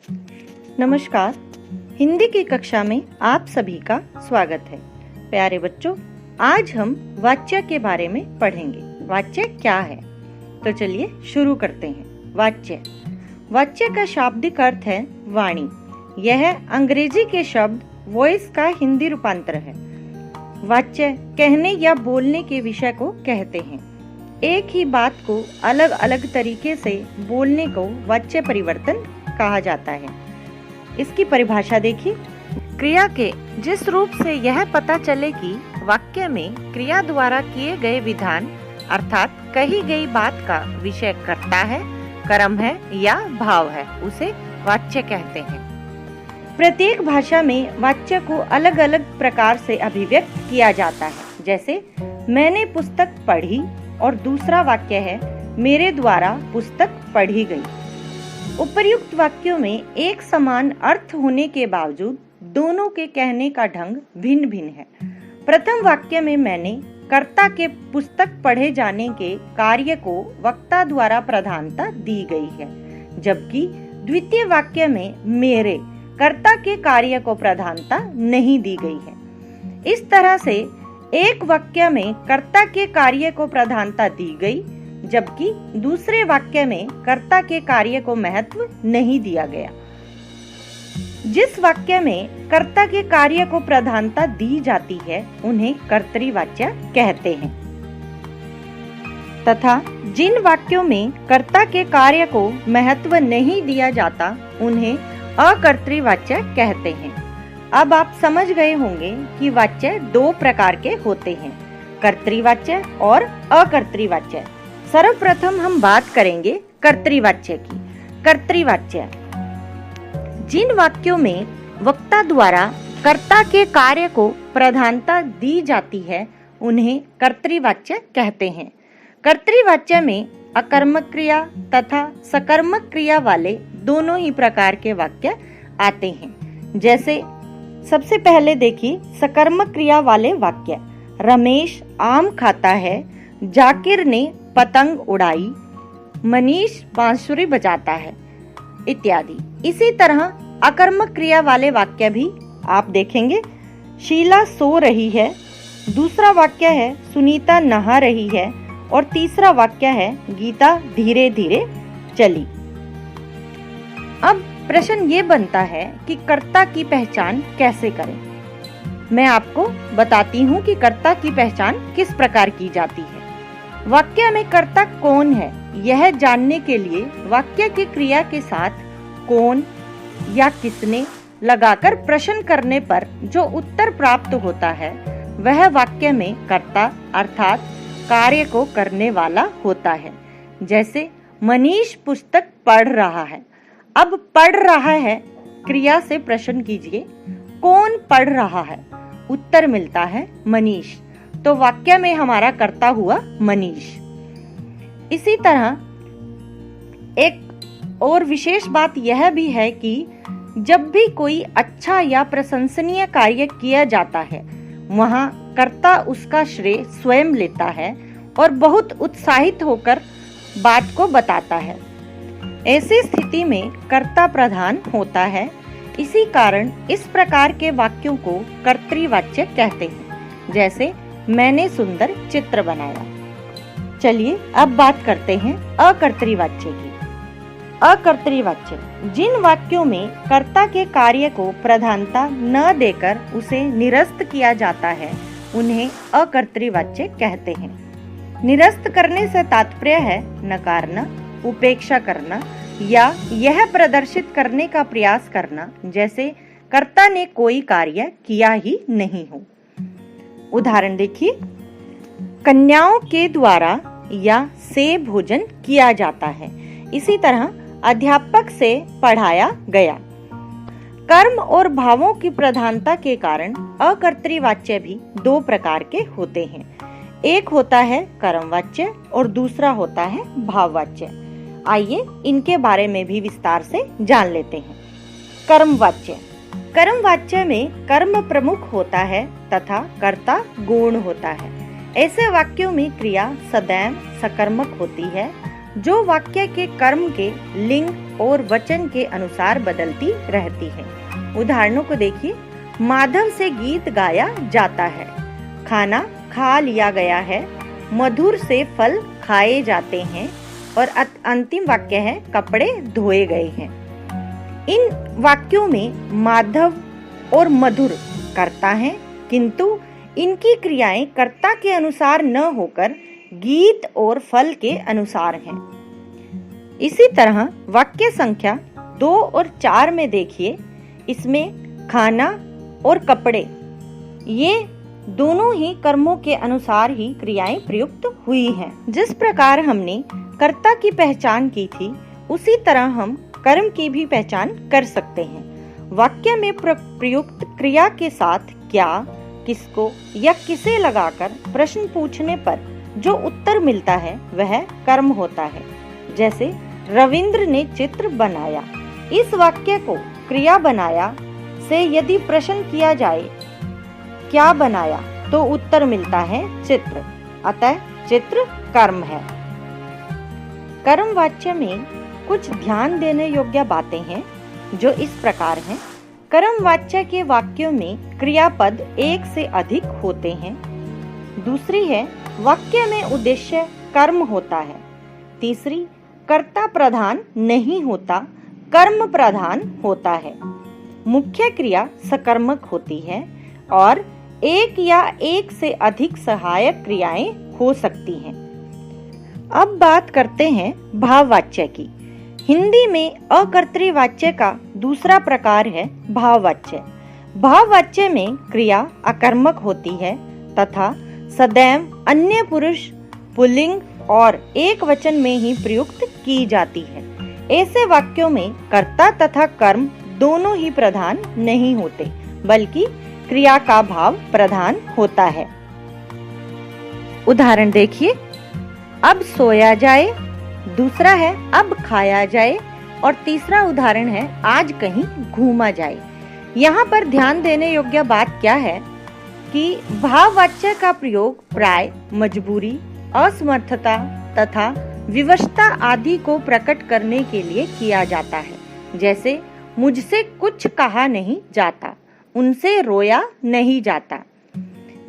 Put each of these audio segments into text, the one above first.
नमस्कार। हिंदी की कक्षा में आप सभी का स्वागत है। प्यारे बच्चों, आज हम वाच्य के बारे में पढ़ेंगे। वाच्य क्या है? तो चलिए शुरू करते हैं। वाच्य का शाब्दिक अर्थ है वाणी। यह अंग्रेजी के शब्द वॉइस का हिंदी रूपांतर है। वाच्य कहने या बोलने के विषय को कहते हैं। एक ही बात को अलग अलग तरीके से बोलने को वाच्य परिवर्तन कहा जाता है। इसकी परिभाषा देखिए। क्रिया के जिस रूप से यह पता चले कि वाक्य में क्रिया द्वारा किए गए विधान अर्थात कही गई बात का विषय कर्ता है, कर्म है या भाव है, उसे वाच्य कहते हैं। प्रत्येक भाषा में वाच्य को अलग अलग प्रकार से अभिव्यक्त किया जाता है। जैसे मैंने पुस्तक पढ़ी और दूसरा वाक्य है मेरे द्वारा पुस्तक पढ़ी गई। उपर्युक्त वाक्यों में एक समान अर्थ होने के बावजूद दोनों के कहने का ढंग भिन्न भिन्न है। प्रथम वाक्य में मैंने कर्ता के पुस्तक पढ़े जाने के कार्य को वक्ता द्वारा प्रधानता दी गई है, जबकि द्वितीय वाक्य में मेरे कर्ता के कार्य को प्रधानता नहीं दी गई है। इस तरह से एक वाक्य में कर्ता के कार्य को प्रधानता दी गई, जबकि दूसरे वाक्य में कर्ता के कार्य को महत्व नहीं दिया गया। जिस वाक्य में कर्ता के कार्य को प्रधानता दी जाती है उन्हें कर्तृवाच्य कहते हैं, तथा जिन वाक्यों में कर्ता के कार्य को महत्व नहीं दिया जाता उन्हें अकर्तृवाच्य कहते हैं। अब आप समझ गए होंगे कि वाच्य दो प्रकार के होते हैं, कर्तृवाच्य और अकर्तृवाच्य। सर्वप्रथम हम बात करेंगे कर्तृवाच्य की। कर्तृवाच्य जिन वाक्यों में वक्ता द्वारा कर्ता के कार्य को प्रधानता दी जाती है उन्हें कर्तृवाच्य कहते हैं। कर्तृवाच्य में अकर्मक क्रिया तथा सकर्मक क्रिया वाले दोनों ही प्रकार के वाक्य आते हैं। जैसे सबसे पहले देखिए सकर्मक क्रिया वाले वाक्य। रमेश आम खाता है, जाकिर ने पतंग उड़ाई, मनीष बांसुरी बजाता है, इत्यादि। इसी तरह अकर्मक क्रिया वाले वाक्य भी आप देखेंगे। शीला सो रही है, दूसरा वाक्य है सुनीता नहा रही है और तीसरा वाक्य है गीता धीरे धीरे चली। अब प्रश्न ये बनता है कि कर्ता की पहचान कैसे करें। मैं आपको बताती हूँ कि कर्ता की पहचान किस प्रकार की जाती है। वाक्य में कर्ता कौन है यह जानने के लिए वाक्य की क्रिया के साथ कौन या किसने लगाकर प्रश्न करने पर जो उत्तर प्राप्त होता है वह वाक्य में कर्ता अर्थात कार्य को करने वाला होता है। जैसे मनीष पुस्तक पढ़ रहा है। अब पढ़ रहा है क्रिया से प्रश्न कीजिए कौन पढ़ रहा है, उत्तर मिलता है मनीष, तो वाक्य में हमारा कर्ता हुआ मनीष। इसी तरह एक और विशेष बात यह भी है कि जब भी कोई अच्छा या प्रशंसनीय कार्य किया जाता है वहां कर्ता उसका श्रेय स्वयं लेता है और बहुत उत्साहित होकर बात को बताता है। ऐसी स्थिति में कर्ता प्रधान होता है। इसी कारण इस प्रकार के वाक्यों को कर्तृवाच्य कहते हैं। जैसे मैंने सुंदर चित्र बनाया। चलिए अब बात करते हैं अकर्तृवाच्य की। अकर्तृवाच्य जिन वाक्यों में कर्ता के कार्य को प्रधानता न देकर उसे निरस्त किया जाता है उन्हें अकर्तृवाच्य कहते हैं। निरस्त करने से तात्पर्य है नकारना, उपेक्षा करना या यह प्रदर्शित करने का प्रयास करना जैसे कर्ता ने कोई कार्य किया ही नहीं हो। उदाहरण देखिए। कन्याओं के द्वारा या से भोजन किया जाता है। इसी तरह अध्यापक से पढ़ाया गया। कर्म और भावों की प्रधानता के कारण अकर्तृवाच्य भी दो प्रकार के होते हैं। एक होता है कर्मवाच्य और दूसरा होता है भाववाच्य। आइए इनके बारे में भी विस्तार से जान लेते हैं। कर्मवाच्य। कर्मवाच्य में कर्म प्रमुख होता है तथा कर्ता गौण होता है। ऐसे वाक्यों में क्रिया सदैव सकर्मक होती है जो वाक्य के कर्म के लिंग और वचन के अनुसार बदलती रहती है। उदाहरणों को देखिए। माधव से गीत गाया जाता है, खाना खा लिया गया है, मधुर से फल खाए जाते हैं, और अंतिम वाक्य है कपड़े धोए गए हैं। इन वाक्यों में माधव और मधुर कर्ता हैं, किंतु इनकी क्रियाएं कर्ता के अनुसार न होकर गीत और फल के अनुसार हैं। इसी तरह वाक्य संख्या 2 और 4 में देखिए, इसमें खाना और कपड़े ये दोनों ही कर्मों के अनुसार ही क्रियाएं प्रयुक्त हुई हैं। जिस प्रकार हमने कर्ता की पहचान की थी, उसी तरह हम कर्म की भी पहचान कर सकते हैं। वाक्य में प्रयुक्त क्रिया के साथ क्या, किसको या किसे लगाकर प्रश्न पूछने पर जो उत्तर मिलता है वह कर्म होता है। जैसे रविंद्र ने चित्र बनाया। इस वाक्य को क्रिया बनाया से यदि प्रश्न किया जाए क्या बनाया, तो उत्तर मिलता है चित्र। अतः चित्र कर्म है। कर्म वाच्य में कुछ ध्यान देने योग्य बातें हैं, जो इस प्रकार हैं। कर्म वाच्य के वाक्यों में क्रियापद एक से अधिक होते हैं। दूसरी है, वाक्य में उद्देश्य कर्म होता है। तीसरी, कर्ता प्रधान नहीं होता, कर्म प्रधान होता है। मुख्य क्रिया सकर्मक होती है और एक या एक से अधिक सहायक क्रियाएं हो सकती हैं। अब बात करते हैं भाववाच्य की। हिंदी में अकर्तृवाच्य का दूसरा प्रकार है भाववाच्य। भाववाच्य में क्रिया अकर्मक होती है तथा सदैव अन्य पुरुष, पुल्लिंग और एक वचन में ही प्रयुक्त की जाती है। ऐसे वाक्यों में कर्ता तथा कर्म दोनों ही प्रधान नहीं होते, बल्कि क्रिया का भाव प्रधान होता है। उदाहरण देखिए, अब सोया जाए, दूसरा है अब खाया जाए, और तीसरा उदाहरण है आज कहीं घूमा जाए। यहाँ पर ध्यान देने योग्य बात क्या है कि भाववाच्य का प्रयोग प्राय मजबूरी, असमर्थता तथा विवशता आदि को प्रकट करने के लिए किया जाता है। जैसे मुझसे कुछ कहा नहीं जाता, उनसे रोया नहीं जाता।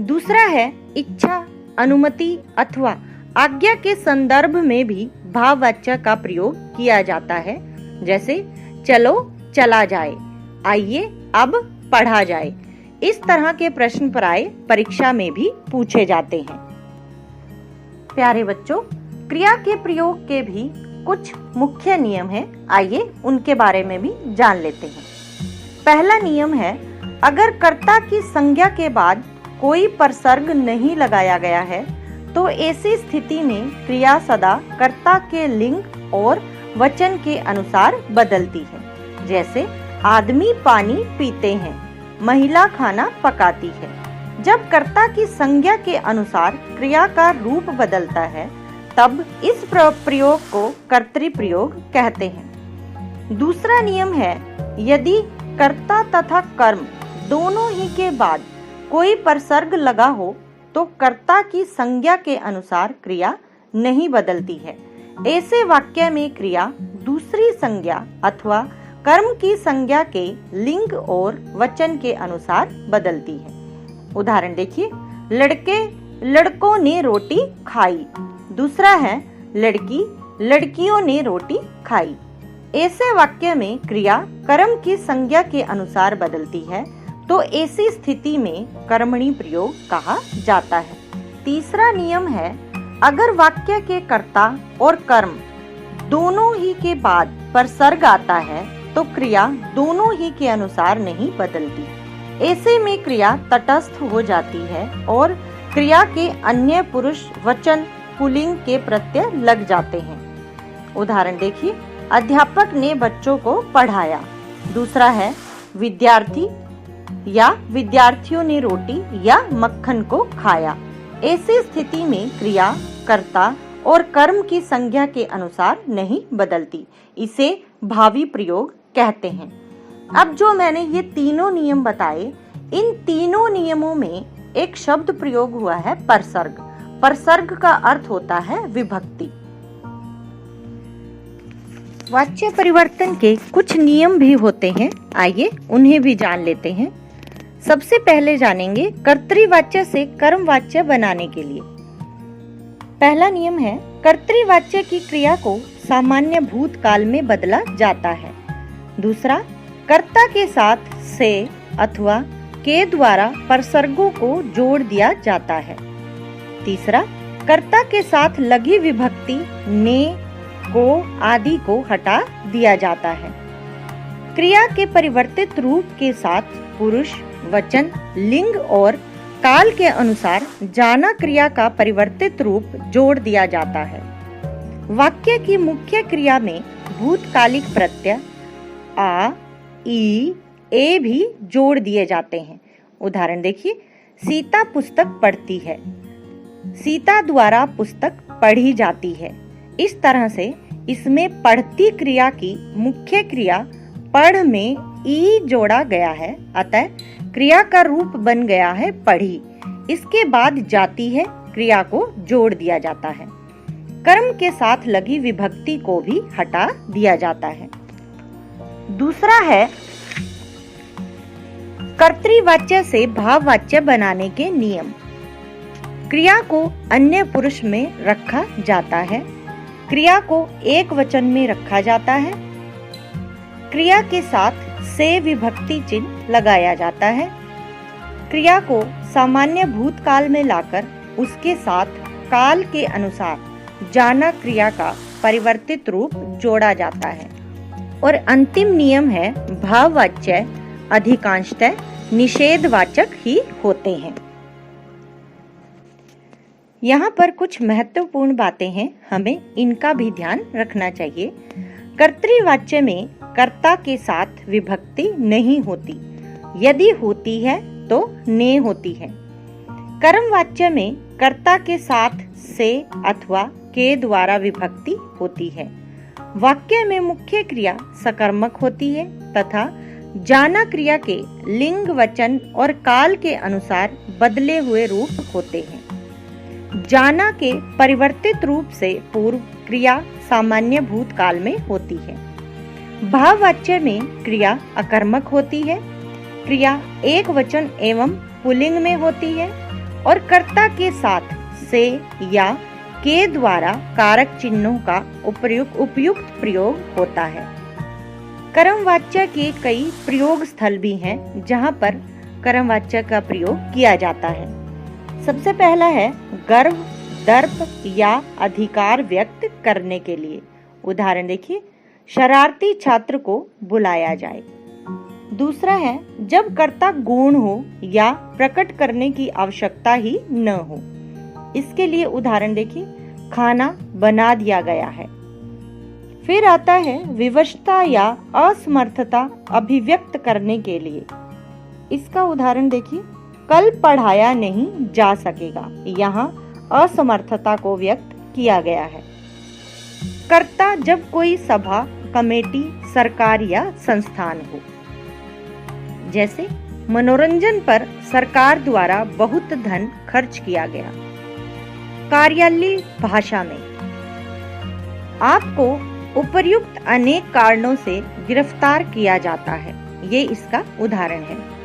दूसरा है इच्छा, अनुमति अथवा आज्ञा के संदर्भ में भी भाववाच्य का प्रयोग किया जाता है। जैसे चलो चला जाए, आइए अब पढ़ा जाए। इस तरह के प्रश्न प्राय परीक्षा में भी पूछे जाते हैं। प्यारे बच्चों, क्रिया के प्रयोग के भी कुछ मुख्य नियम हैं। आइए उनके बारे में भी जान लेते हैं। पहला नियम है, अगर कर्ता की संज्ञा के बाद कोई परसर्ग नहीं लगाया गया है तो ऐसी स्थिति में क्रिया सदा कर्ता के लिंग और वचन के अनुसार बदलती है। जैसे आदमी पानी पीते हैं, महिला खाना पकाती है। जब कर्ता की संज्ञा के अनुसार क्रिया का रूप बदलता है, तब इस प्रयोग को कर्तृप्रयोग कहते हैं। दूसरा नियम है, यदि कर्ता तथा कर्म दोनों ही के बाद कोई परसर्ग लगा हो तो कर्ता की संज्ञा के अनुसार क्रिया नहीं बदलती है। ऐसे वाक्य में क्रिया दूसरी संज्ञा अथवा कर्म की संज्ञा के लिंग और वचन के अनुसार बदलती है। उदाहरण देखिए, लड़कों ने रोटी खाई। दूसरा है लड़की, लड़कियों ने रोटी खाई। ऐसे वाक्य में क्रिया कर्म की संज्ञा के अनुसार बदलती है, तो ऐसी स्थिति में कर्मणि प्रयोग कहा जाता है। तीसरा नियम है, अगर वाक्य के कर्ता और कर्म दोनों ही के बाद परसर्ग आता है तो क्रिया दोनों ही के अनुसार नहीं बदलती। ऐसे में क्रिया तटस्थ हो जाती है और क्रिया के अन्य पुरुष, वचन, पुल्लिंग के प्रत्यय लग जाते हैं। उदाहरण देखिए, अध्यापक ने बच्चों को पढ़ाया। दूसरा है विद्यार्थी या विद्यार्थियों ने रोटी या मक्खन को खाया। ऐसी स्थिति में क्रिया कर्ता और कर्म की संज्ञा के अनुसार नहीं बदलती। इसे भावी प्रयोग कहते हैं। अब जो मैंने ये तीनों नियम बताए, इन तीनों नियमों में एक शब्द प्रयोग हुआ है परसर्ग। परसर्ग का अर्थ होता है विभक्ति। वाच्य परिवर्तन के कुछ नियम भी होते हैं, आइए उन्हें भी जान लेते हैं। सबसे पहले जानेंगे कर्तृवाच्य से कर्मवाच्य बनाने के लिए। पहला नियम है, कर्तृवाच्य की क्रिया को सामान्य भूतकाल में बदला जाता है। दूसरा, कर्ता के साथ से अथवा के द्वारा परसर्गों को जोड़ दिया जाता है। तीसरा, कर्ता के साथ लगी विभक्ति ने, को आदि को हटा दिया जाता है। क्रिया के परिवर्तित रूप के साथ पुरुष, वचन, लिंग और काल के अनुसार जाना क्रिया का परिवर्तित रूप जोड़ दिया जाता है। वाक्य की मुख्य क्रिया में भूतकालिक प्रत्यय आ, ई, ए भी जोड़ दिए जाते हैं। उदाहरण देखिए, सीता पुस्तक पढ़ती है, सीता द्वारा पुस्तक पढ़ी जाती है। इस तरह से इसमें पढ़ती क्रिया की मुख्य क्रिया पढ़ में ई जोड़ा गया है, अतः क्रिया का रूप बन गया है पढ़ी। इसके बाद जाती है क्रिया को जोड़ दिया जाता है। कर्म के साथ लगी विभक्ति को भी हटा दिया जाता है। दूसरा है कर्तृवाच्य से भाववाच्य बनाने के नियम। क्रिया को अन्य पुरुष में रखा जाता है। क्रिया को एक वचन में रखा जाता है। क्रिया के साथ से विभक्ति चिन्ह लगाया जाता है। क्रिया को सामान्य भूतकाल में लाकर उसके साथ काल के अनुसार जाना क्रिया का परिवर्तित रूप जोड़ा जाता है। और अंतिम नियम है, भाववाच्य अधिकांशतः निषेधवाचक ही होते हैं। यहाँ पर कुछ महत्वपूर्ण बातें हैं, हमें इनका भी ध्यान रखना चाहिए। कर्तृवाच्य में कर्ता के साथ विभक्ति नहीं होती, यदि होती है तो ने होती है। कर्मवाच्य में कर्ता के साथ से अथवा के द्वारा विभक्ति होती है। वाक्य में मुख्य क्रिया सकर्मक होती है तथा जाना क्रिया के लिंग, वचन और काल के अनुसार बदले हुए रूप होते हैं। जाना के परिवर्तित रूप से पूर्व क्रिया सामान्य भूतकाल में होती है। भाववाच्य में क्रिया अकर्मक होती है। क्रिया एक वचन एवं पुल्लिंग में होती है और कर्ता के साथ से या के द्वारा कारक चिन्हों का उपयुक्त प्रयोग होता है। कर्मवाच्य के कई प्रयोग स्थल भी हैं जहाँ पर कर्मवाच्य का प्रयोग किया जाता है। सबसे पहला है गर्व, दर्प या अधिकार व्यक्त करने के लिए। उदाहरण देखिए, शरारती छात्र को बुलाया जाए। दूसरा है जब कर्ता गौण हो या प्रकट करने की आवश्यकता ही न हो। इसके लिए उदाहरण देखिए, खाना बना दिया गया है। फिर आता है विवशता या असमर्थता अभिव्यक्त करने के लिए। इसका उदाहरण देखिए, कल पढ़ाया नहीं जा सकेगा। यहाँ असमर्थता को व्यक्त किया गया है। कर्ता जब कोई सभा, कमेटी, सरकार या संस्थान हो, जैसे मनोरंजन पर सरकार द्वारा बहुत धन खर्च किया गया। कार्यालयीय भाषा में आपको उपर्युक्त अनेक कारणों से गिरफ्तार किया जाता है। ये इसका उदाहरण है।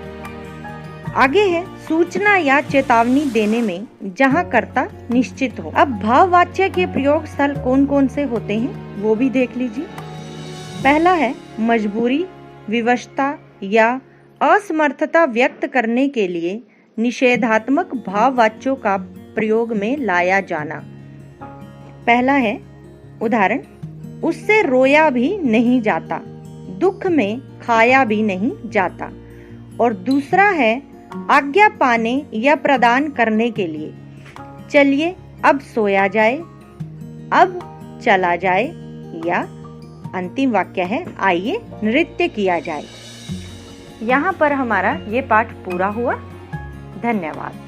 आगे है सूचना या चेतावनी देने में जहां कर्ता निश्चित हो। अब भाववाच्य के प्रयोग स्थल कौन कौन से होते हैं वो भी देख लीजिए। पहला है मजबूरी, विवशता या असमर्थता व्यक्त करने के लिए निषेधात्मक भाववाच्यों का प्रयोग में लाया जाना। पहला है उदाहरण, उससे रोया भी नहीं जाता, दुख में खाया भी नहीं जाता। और दूसरा है आज्ञा पाने या प्रदान करने के लिए, चलिए अब सोया जाए, अब चला जाए। या अंतिम वाक्य है आइए नृत्य किया जाए। यहाँ पर हमारा ये पाठ पूरा हुआ। धन्यवाद।